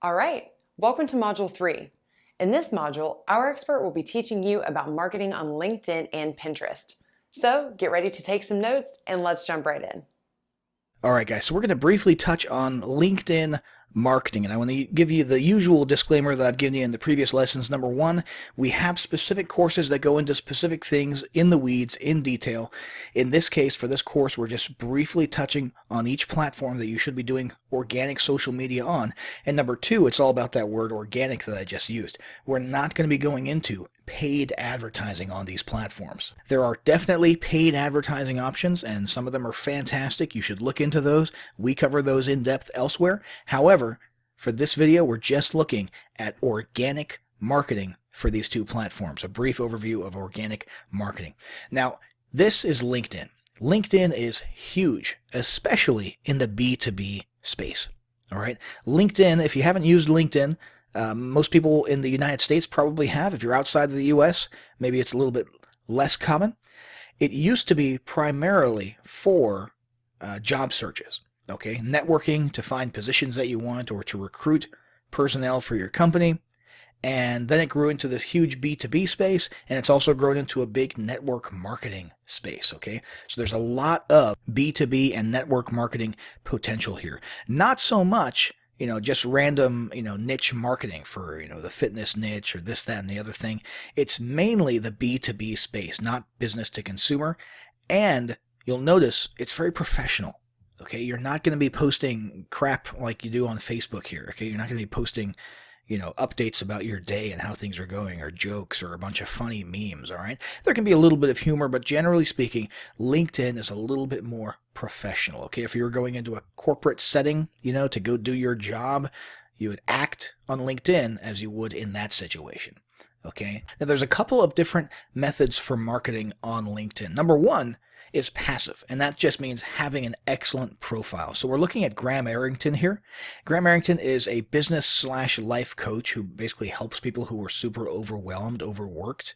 All right, welcome to Module 3. In this module, our expert will be teaching you about marketing on LinkedIn and Pinterest. So get ready to take some notes and let's jump right in. All right, guys, so we're going to briefly touch on LinkedIn marketing, and I want to give you the usual disclaimer that I've given you in the previous lessons. Number one, we have specific courses that go into specific things in the weeds, in detail. In this case, for this course, we're just briefly touching on each platform that you should be doing organic social media on. And number two, it's all about that word organic that I just used. We're not going to be going into paid advertising on these platforms. There are definitely paid advertising options, and some of them are fantastic. You should look into those. We cover those in depth elsewhere. However, for this video, we're just looking at organic marketing for these two platforms, a brief overview of organic marketing. Now, this is LinkedIn. LinkedIn is huge, especially in the B2B space. All right. LinkedIn, if you haven't used LinkedIn, most people in the United States probably have. If you're outside of the US, maybe it's a little bit less common. It used to be primarily for job searches, okay? Networking to find positions that you want or to recruit personnel for your company. And then it grew into this huge B2B space, and it's also grown into a big network marketing space, okay? So there's a lot of B2B and network marketing potential here. Not so much just random, niche marketing for, the fitness niche or this, that, and the other thing. It's mainly the B2B space, not business to consumer. And you'll notice it's very professional. Okay. You're not going to be posting crap like you do on Facebook here. Okay. You're not going to be posting, updates about your day and how things are going, or jokes, or a bunch of funny memes, all right? There can be a little bit of humor, but generally speaking, LinkedIn is a little bit more professional, okay? If you were going into a corporate setting, to go do your job, you would act on LinkedIn as you would in that situation, okay? Now, there's a couple of different methods for marketing on LinkedIn. Number one is passive, and that just means having an excellent profile. So we're looking at Graham Arrington here. Graham Arrington is a business/life coach who basically helps people who are super overwhelmed, overworked.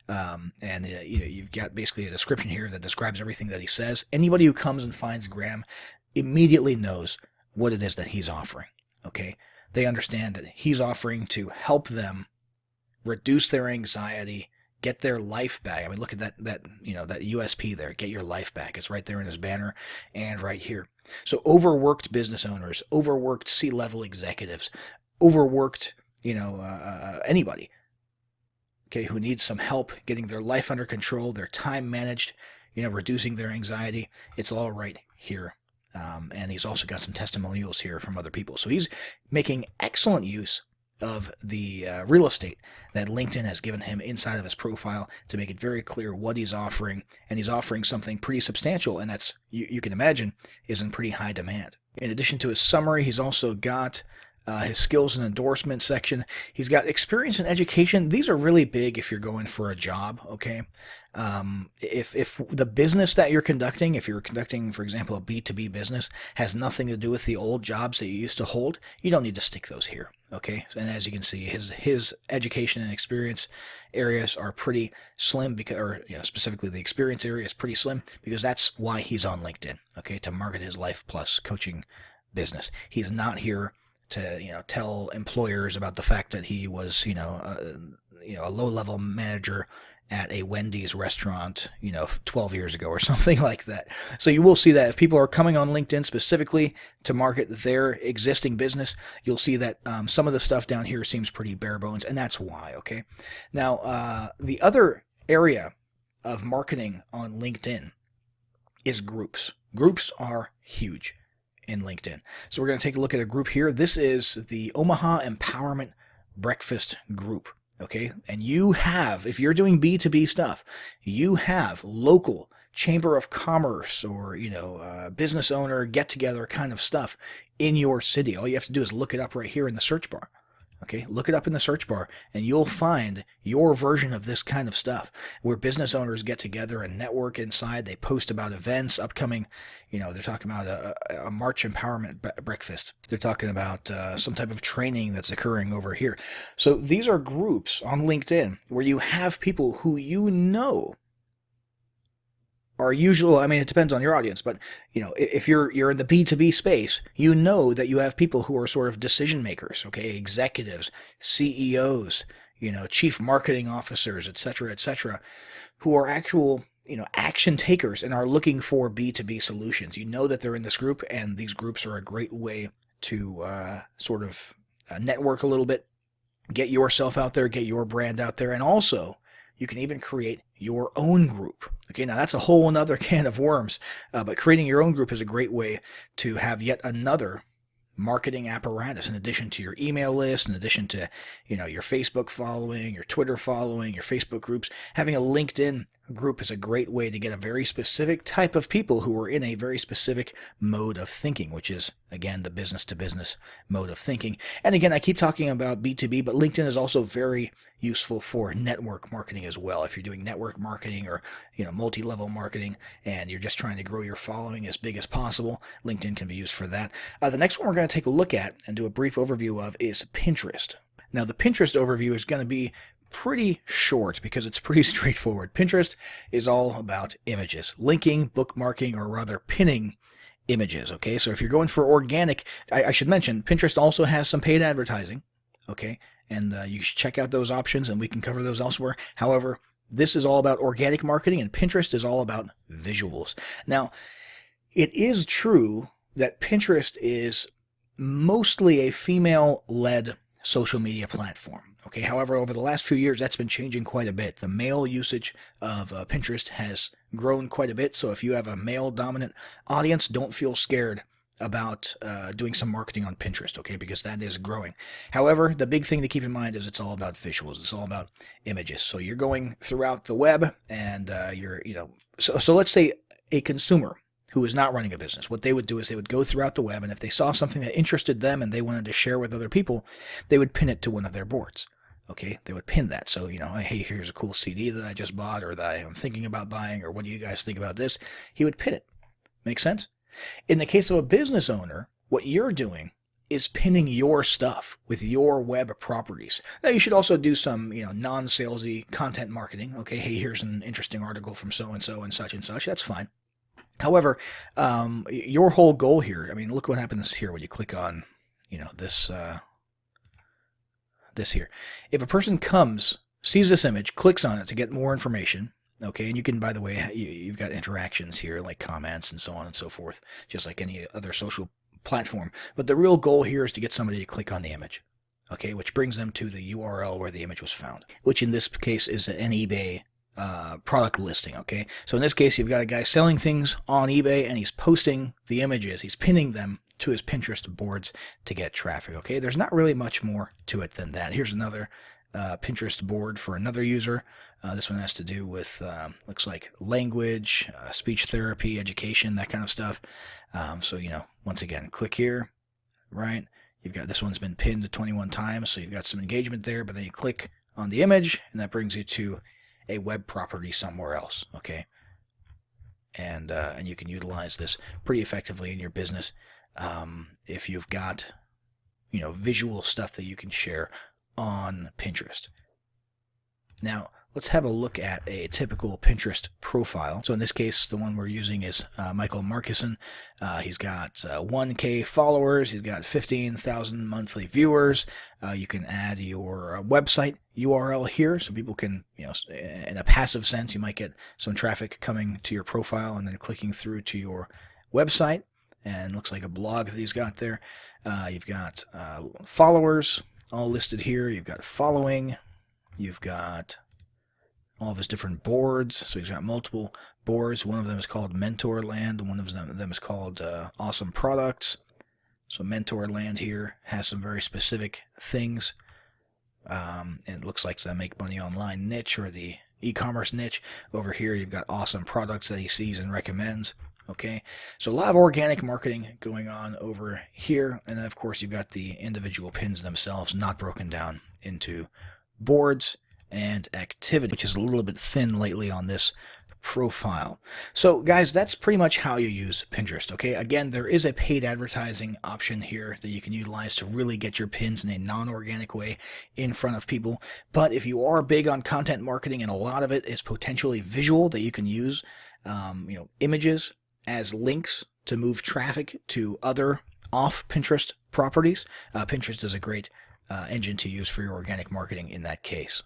You've got basically a description here that describes everything that he says. Anybody who comes and finds Graham immediately knows what it is that he's offering. Okay, they understand that he's offering to help them reduce their anxiety, get their life back. I mean, look at that USP there. Get your life back. It's right there in his banner and right here. So overworked business owners, overworked C-level executives, overworked, anybody, okay, who needs some help getting their life under control, their time managed, reducing their anxiety. It's all right here. And he's also got some testimonials here from other people. So he's making excellent use of the real estate that LinkedIn has given him inside of his profile to make it very clear what he's offering, and he's offering something pretty substantial, and that's, you can imagine, is in pretty high demand. In addition to his summary, he's also got his skills and endorsement section. He's got experience and education. These are really big if you're going for a job, okay? If the business that you're conducting, if you're conducting, for example, a B2B business, has nothing to do with the old jobs that you used to hold, you don't need to stick those here, okay? And as you can see, his education and experience areas are pretty slim, because, specifically the experience area is pretty slim, because that's why he's on LinkedIn, okay? To market his Life Plus coaching business. He's not here to tell employers about the fact that he was a low-level manager at a Wendy's restaurant 12 years ago or something like that. So you will see that if people are coming on LinkedIn specifically to market their existing business, you'll see that some of the stuff down here seems pretty bare bones, and that's why. Okay, now the other area of marketing on LinkedIn is groups. Groups are huge in LinkedIn. So we're going to take a look at a group here. This is the Omaha Empowerment Breakfast Group. Okay, and you have, if you're doing B2B stuff, you have local chamber of commerce or business owner get together kind of stuff in your city. All you have to do is look it up right here in the search bar. Okay, look it up in the search bar and you'll find your version of this kind of stuff where business owners get together and network inside. They post about events upcoming. They're talking about a March Empowerment Breakfast. They're talking about some type of training that's occurring over here. So these are groups on LinkedIn where you have people who are usual. I mean, it depends on your audience, but if you're in the B2B space, you know that you have people who are sort of decision makers, okay, executives, CEOs, chief marketing officers, etc., who are actual action takers and are looking for B2B solutions. You know that they're in this group, and these groups are a great way to sort of network a little bit, get yourself out there, get your brand out there, and also you can even create your own group. Okay, now that's a whole another can of worms, but creating your own group is a great way to have yet another marketing apparatus in addition to your email list, in addition to your Facebook following, your Twitter following, your Facebook groups. Having a LinkedIn group is a great way to get a very specific type of people who are in a very specific mode of thinking, which is, again, the business to business mode of thinking. And again, I keep talking about B2B, but LinkedIn is also very useful for network marketing as well. If you're doing network marketing or multi-level marketing and you're just trying to grow your following as big as possible, LinkedIn can be used for that. The next one we're going to take a look at and do a brief overview of is Pinterest. Now, the Pinterest overview is going to be pretty short because it's pretty straightforward. Pinterest is all about images, linking, bookmarking, or rather pinning images. Okay, so if you're going for organic, I should mention Pinterest also has some paid advertising. Okay, and you should check out those options, and we can cover those elsewhere. However, this is all about organic marketing, and Pinterest is all about visuals. Now, it is true that Pinterest is mostly a female-led social media platform. Okay, however, over the last few years, that's been changing quite a bit. The male usage of Pinterest has grown quite a bit, so if you have a male-dominant audience, don't feel scared about doing some marketing on Pinterest, okay, because that is growing. However, the big thing to keep in mind is it's all about visuals. It's all about images. So you're going throughout the web, and so let's say a consumer who is not running a business, what they would do is they would go throughout the web, and if they saw something that interested them and they wanted to share with other people, they would pin it to one of their boards. Okay, they would pin that. So, hey, here's a cool CD that I just bought, or that I am thinking about buying, or what do you guys think about this? He would pin it. Make sense? In the case of a business owner, what you're doing is pinning your stuff with your web properties. Now, you should also do some, non-salesy content marketing. Okay, hey, here's an interesting article from so-and-so and such and such. That's fine. However, your whole goal here, I mean, look what happens here when you click on, this here. If a person sees this image, clicks on it to get more information, okay, and you can, by the way, you've got interactions here like comments and so on and so forth, just like any other social platform. But the real goal here is to get somebody to click on the image, okay, which brings them to the URL where the image was found, which in this case is an eBay product listing, okay? So in this case, you've got a guy selling things on eBay, and he's posting the images. He's pinning them to his Pinterest boards to get traffic, okay? There's not really much more to it than that. Here's another Pinterest board for another user. This one has to do with, looks like language, speech therapy, education, that kind of stuff. So, once again, click here, right? You've got, this one's been pinned 21 times, so you've got some engagement there, but then you click on the image, and that brings you to a web property somewhere else, okay? And you can utilize this pretty effectively in your business if you've got, visual stuff that you can share on Pinterest. Now, let's have a look at a typical Pinterest profile. So in this case, the one we're using is Michael Markison. He's got 1K followers. He's got 15,000 monthly viewers. You can add your website URL here, so people can, in a passive sense, you might get some traffic coming to your profile and then clicking through to your website. And it looks like a blog that he's got there. You've got followers all listed here. You've got following. You've got all of his different boards. So he's got multiple boards. One of them is called Mentorland. One of them is called Awesome Products. So Mentorland here has some very specific things. And it looks like the Make Money Online niche, or the e-commerce niche. Over here, you've got Awesome Products that he sees and recommends. Okay, so a lot of organic marketing going on over here. And then, of course, you've got the individual pins themselves, not broken down into boards and activity, which is a little bit thin lately on this profile. So guys, that's pretty much how you use Pinterest, okay? Again, there is a paid advertising option here that you can utilize to really get your pins in a non-organic way in front of people. But if you are big on content marketing and a lot of it is potentially visual, that you can use images as links to move traffic to other off Pinterest properties, Pinterest is a great engine to use for your organic marketing in that case.